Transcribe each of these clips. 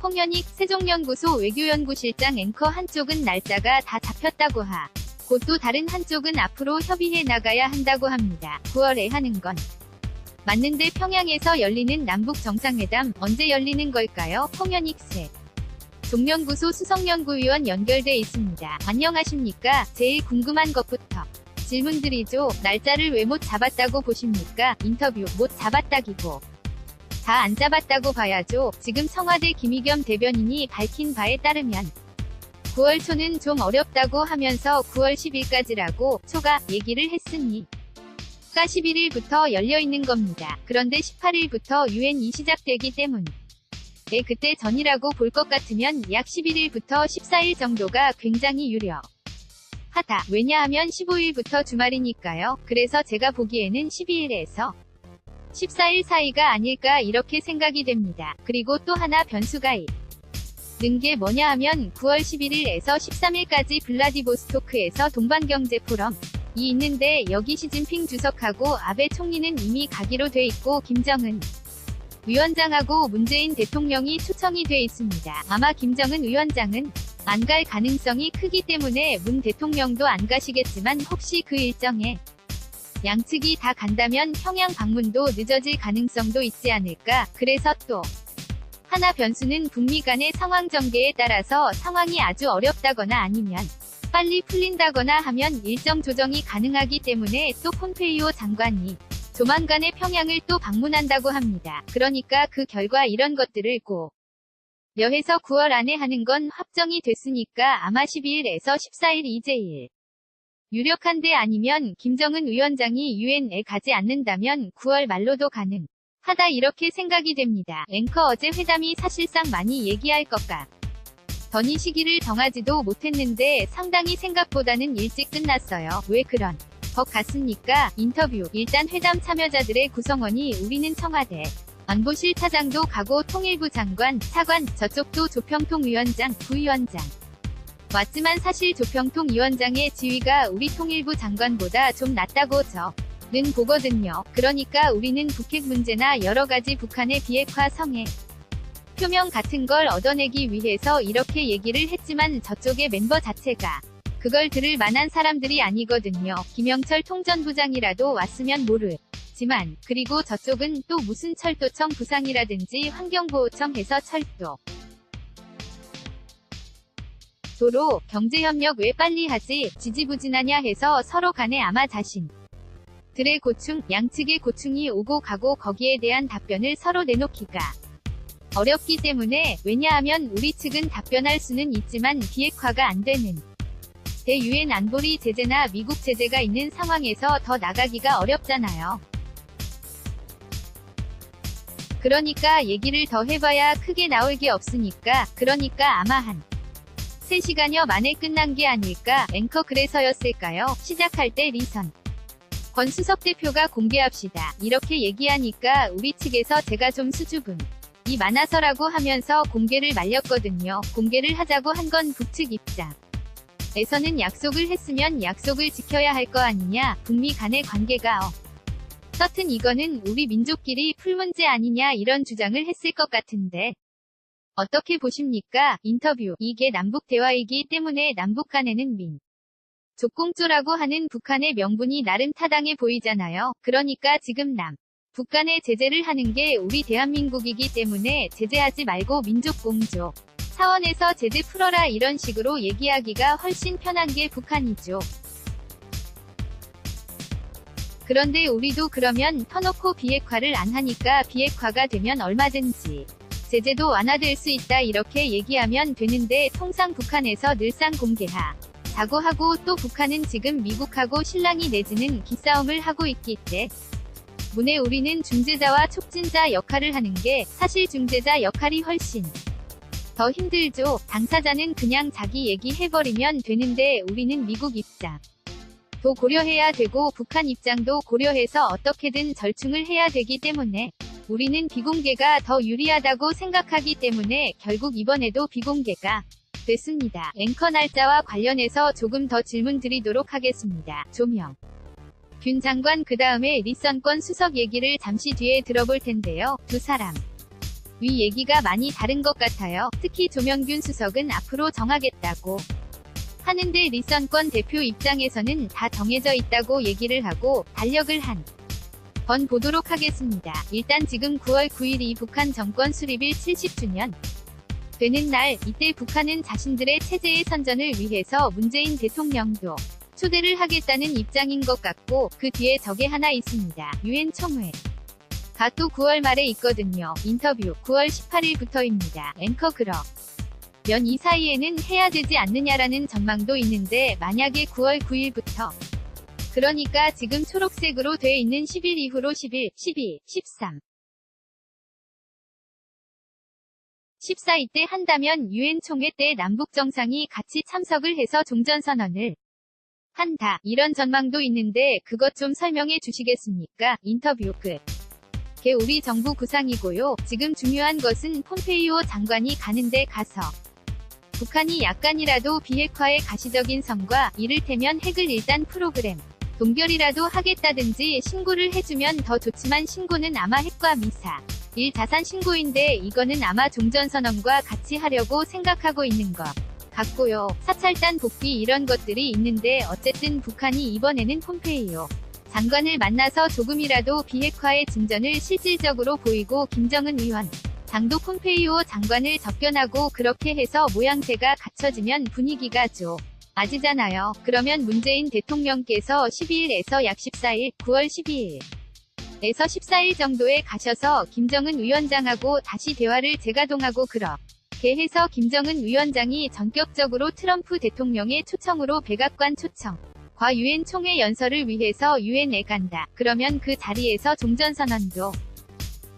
홍현익 세종연구소 외교연구실장 앵커 한쪽은 날짜가 다 잡혔다고 하. 곧 또 다른 한쪽은 앞으로 협의해 나가야 한다고 합니다. 9월에 하는 건 맞는데 평양에서 열리는 남북 정상회담 언제 열리는 걸까요? 홍현익 세종연구소 수석연구위원 연결돼 있습니다. 안녕하십니까? 제일 궁금한 것부터 질문드리죠. 날짜를 왜 못 잡았다고 보십니까? 인터뷰 못 잡았다기고 다 안 잡았다고 봐야죠. 지금 청와대 김의겸 대변인이 밝힌 바에 따르면 9월 초는 좀 어렵다고 하면서 9월 10일까지라고 초가 얘기를 했으니 가 11일부터 열려있는 겁니다. 그런데 18일부터 유엔이 시작되기 때문에 그때 전이라고 볼 것 같으면 약 11일부터 14일 정도가 굉장히 유력하다. 왜냐하면 15일부터 주말이니까요. 그래서 제가 보기에는 12일에서 14일 사이가 아닐까 이렇게 생각이 됩니다. 그리고 또 하나 변수가 있는 게 뭐냐 하면 9월 11일에서 13일까지 블라디보스토크에서 동반경제 포럼이 있는데 여기 시진핑 주석하고 아베 총리는 이미 가기로 돼 있고 김정은 위원장하고 문재인 대통령이 초청이 돼 있습니다. 아마 김정은 위원장은 안 갈 가능성이 크기 때문에 문 대통령도 안 가시겠지만 혹시 그 일정에 양측이 다 간다면 평양 방문도 늦어질 가능성도 있지 않을까. 그래서 또 하나 변수는 북미 간의 상황 전개에 따라서 상황이 아주 어렵다거나 아니면 빨리 풀린다거나 하면 일정 조정이 가능하기 때문에 또 폼페이오 장관이 조만간에 평양을 또 방문한다고 합니다. 그러니까 그 결과 이런 것들을 고려해서 9월 안에 하는 건 확정이 됐으니까 아마 12일에서 14일이 제일 유력한데 아니면 김정은 위원장이 유엔에 가지 않는다면 9월 말로도 가능하다 이렇게 생각이 됩니다. 앵커 어제 회담이 사실상 많이 얘기할 것 같더니 시기를 정하지도 못했는데 상당히 생각보다는 일찍 끝났어요. 왜 그런 것 같습니까? 인터뷰 일단 회담 참여자들의 구성원이 우리는 청와대 안보실 차장도 가고 통일부 장관, 차관, 저쪽도 조평통 위원장, 부위원장 왔지만 사실 조평통 위원장의 지위가 우리 통일부 장관보다 좀 낫다고 저는 보거든요. 그러니까 우리는 북핵 문제나 여러가지 북한의 비핵화 성의 표명 같은 걸 얻어내기 위해서 이렇게 얘기를 했지만 저쪽의 멤버 자체가 그걸 들을 만한 사람들이 아니거든요. 김영철 통전부장이라도 왔으면 모르지만 그리고 저쪽은 또 무슨 철도청 부상이라든지 환경보호청 해서 철도 도로, 경제협력 왜 빨리 하지, 지지부진하냐 해서 서로 간에 아마 자신들의 고충, 양측의 고충이 오고 가고 거기에 대한 답변을 서로 내놓기가 어렵기 때문에 왜냐하면 우리 측은 답변할 수는 있지만 비핵화가 안 되는 대유엔 안보리 제재나 미국 제재가 있는 상황에서 더 나가기가 어렵잖아요. 그러니까 얘기를 더 해봐야 크게 나올 게 없으니까 그러니까 아마 한 3시간여 만에 끝난 게 아닐까. 앵커 그래서였을까요? 시작할 때 리선 권 수석대표가 공개합시다. 이렇게 얘기하니까 우리 측에서 제가 좀 수줍음이 많아서라고 하면서 공개를 말렸거든요. 공개를 하자고 한 건 북측 입장에서는 약속을 했으면 약속을 지켜야 할 거 아니냐. 북미 간의 관계가 서튼 이거는 우리 민족끼리 풀 문제 아니냐 이런 주장을 했을 것 같은데 어떻게 보십니까? 인터뷰 이게 남북 대화이기 때문에 남북 간에는 민족공조라고 하는 북한의 명분이 나름 타당해 보이잖아요. 그러니까 지금 북 간에 제재를 하는 게 우리 대한민국이기 때문에 제재하지 말고 민족공조 차원에서 제재 풀어라 이런 식으로 얘기하기가 훨씬 편한 게 북한이죠. 그런데 우리도 그러면 터놓고 비핵화를 안 하니까 비핵화가 되면 얼마든지 제재도 완화될 수 있다 이렇게 얘기하면 되는데 통상 북한에서 늘상 공개하자고 하고 또 북한은 지금 미국하고 실랑이 내지는 기싸움을 하고 있기 때문에 우리는 중재자와 촉진자 역할을 하는 게 사실 중재자 역할이 훨씬 더 힘들죠. 당사자는 그냥 자기 얘기 해버리면 되는데 우리는 미국 입장도 고려해야 되고 북한 입장도 고려해서 어떻게든 절충을 해야 되기 때문에 우리는 비공개가 더 유리하다고 생각하기 때문에 결국 이번에도 비공개가 됐습니다. 앵커 날짜와 관련해서 조금 더 질문 드리도록 하겠습니다. 조명 균 장관 그 다음에 리선권 수석 얘기를 잠시 뒤에 들어볼 텐데요. 두 사람 위 얘기가 많이 다른 것 같아요. 특히 조명균 수석은 앞으로 정하겠다고 하는데 리선권 대표 입장에서는 다 정해져 있다고 얘기를 하고 달력을 한 번 보도록 하겠습니다. 일단 지금 9월 9일이 북한 정권 수립일 70주년 되는 날, 이때 북한은 자신들의 체제의 선전을 위해서 문재인 대통령도 초대를 하겠다는 입장인 것 같고, 그 뒤에 저게 하나 있습니다. 유엔 총회 가 또 9월 말에 있거든요. 인터뷰 9월 18일부터입니다. 앵커 그러면 이 사이에는 해야 되지 않느냐라는 전망도 있는데 만약에 9월 9일부터 그러니까 지금 초록색으로 돼 있는 10일 이후로 11, 12, 13, 14 이때 한다면 유엔 총회 때 남북 정상이 같이 참석을 해서 종전선언을 한다. 이런 전망도 있는데 그것 좀 설명해 주시겠습니까? 인터뷰 끝. 게 우리 정부 구상이고요. 지금 중요한 것은 폼페이오 장관이 가는데 가서 북한이 약간이라도 비핵화의 가시적인 성과, 이를테면 핵을 일단 프로그램 동결이라도 하겠다든지 신고를 해주면 더 좋지만 신고는 아마 핵과 미사 일 자산 신고인데 이거는 아마 종전선언과 같이 하려고 생각하고 있는 것 같고요. 사찰단 복귀 이런 것들이 있는데 어쨌든 북한이 이번에는 폼페이오 장관을 만나서 조금이라도 비핵화의 진전을 실질적으로 보이고 김정은 위원 장도 폼페이오 장관을 접견하고 그렇게 해서 모양새가 갖춰지면 분위기가 좋아지잖아요. 그러면 문재인 대통령께서 12일에서 약 14일, 9월 12일 에서 14일 정도에 가셔서 김정은 위원장하고 다시 대화를 재가동하고 그렇게 해서 김정은 위원장이 전격적으로 트럼프 대통령의 초청으로 백악관 초청 과 유엔 총회 연설을 위해서 유엔에 간다. 그러면 그 자리에서 종전선언도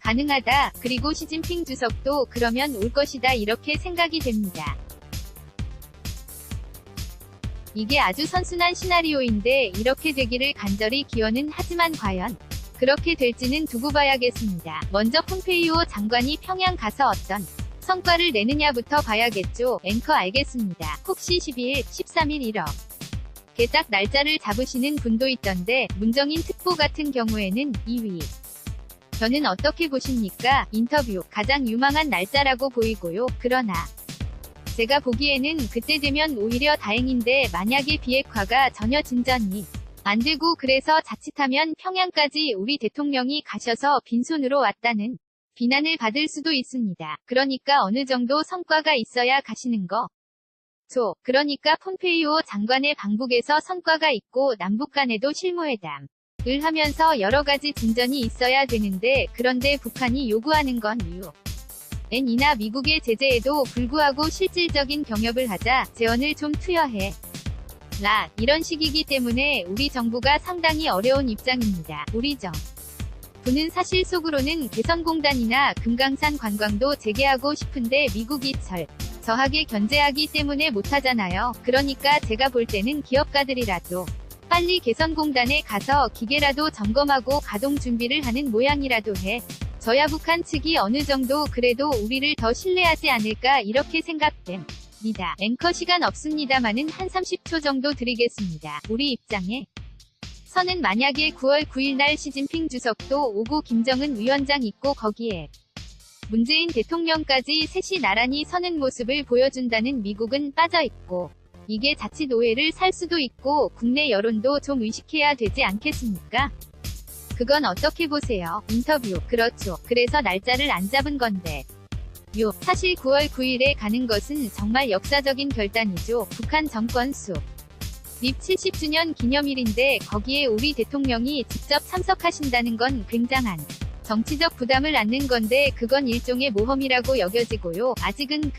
가능하다. 그리고 시진핑 주석도 그러면 올 것이다. 이렇게 생각이 됩니다. 이게 아주 선순환 시나리오인데 이렇게 되기를 간절히 기원은 하지만 과연 그렇게 될지는 두고 봐야겠습니다. 먼저 폼페이오 장관이 평양 가서 어떤 성과를 내느냐부터 봐야겠죠. 앵커 알겠습니다. 혹시 12일, 13일 이렇게 딱 날짜를 잡으시는 분도 있던데 문정인 특보 같은 경우에는 2위. 저는 어떻게 보십니까? 인터뷰 가장 유망한 날짜라고 보이고요. 그러나 제가 보기에는 그때 되면 오히려 다행인데 만약에 비핵화가 전혀 진전이 안 되고 그래서 자칫하면 평양까지 우리 대통령이 가셔서 빈손으로 왔다는 비난을 받을 수도 있습니다. 그러니까 어느 정도 성과가 있어야 가시는 거죠. 그러니까 폼페이오 장관의 방북에서 성과가 있고 남북 간에도 실무회담을 하면서 여러 가지 진전이 있어야 되는데 그런데 북한이 요구하는 건 유엔이나 미국의 제재에도 불구하고 실질적인 경협을 하자 재원을 좀 투여해 이런 식이기 때문에 우리 정부가 상당히 어려운 입장입니다. 우리 정부는 사실 속으로는 개성공단이나 금강산 관광도 재개하고 싶은데 미국이 저하게 견제하기 때문에 못하잖아요. 그러니까 제가 볼 때는 기업가들이라도 빨리 개성공단에 가서 기계라도 점검하고 가동 준비를 하는 모양이라도 해 저야 북한 측이 어느 정도 그래도 우리를 더 신뢰하지 않을까 이렇게 생각됩니다. 앵커 시간 없습니다마는 한 30초 정도 드리겠습니다. 우리 입장에 선은 만약에 9월 9일 날 시진핑 주석도 오고 김정은 위원장 있고 거기에 문재인 대통령까지 셋이 나란히 서는 모습을 보여준다는 미국은 빠져있고 이게 자칫 오해를 살 수도 있고 국내 여론도 좀 의식해야 되지 않겠습니까? 그건 어떻게 보세요? 인터뷰 그렇죠. 그래서 날짜를 안 잡은 건데 사실 9월 9일에 가는 것은 정말 역사적인 결단이죠. 북한 정권 수립 70주년 기념일인데 거기에 우리 대통령이 직접 참석하신다는 건 굉장한 정치적 부담을 안는 건데 그건 일종의 모험이라고 여겨지고요. 아직은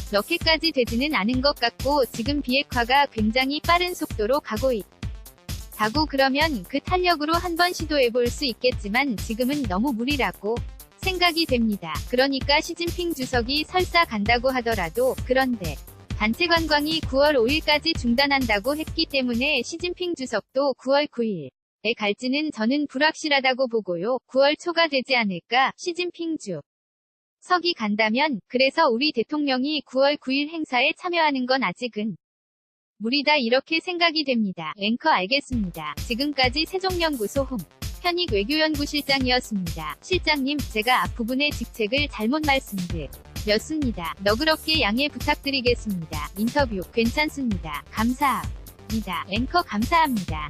그렇게까지 되지는 않은 것 같고 지금 비핵화가 굉장히 빠른 속도로 가고 있다고 그러면 그 탄력으로 한번 시도해볼 수 있겠지만 지금은 너무 무리라고 생각이 됩니다. 그러니까 시진핑 주석이 설사 간다고 하더라도 그런데 단체 관광이 9월 5일까지 중단한다고 했기 때문에 시진핑 주석도 9월 9일에 갈지는 저는 불확실하다고 보고요. 9월 초가 되지 않을까 시진핑 주석이 간다면 그래서 우리 대통령이 9월 9일 행사에 참여하는 건 아직은 무리다 이렇게 생각이 됩니다. 앵커 알겠습니다. 지금까지 세종연구소 홍 현익 외교연구실장이었습니다. 실장님, 제가 앞부분의 직책을 잘못 말씀드렸습니다. 너그럽게 양해 부탁드리겠습니다. 인터뷰 괜찮습니다. 감사합니다. 앵커 감사합니다.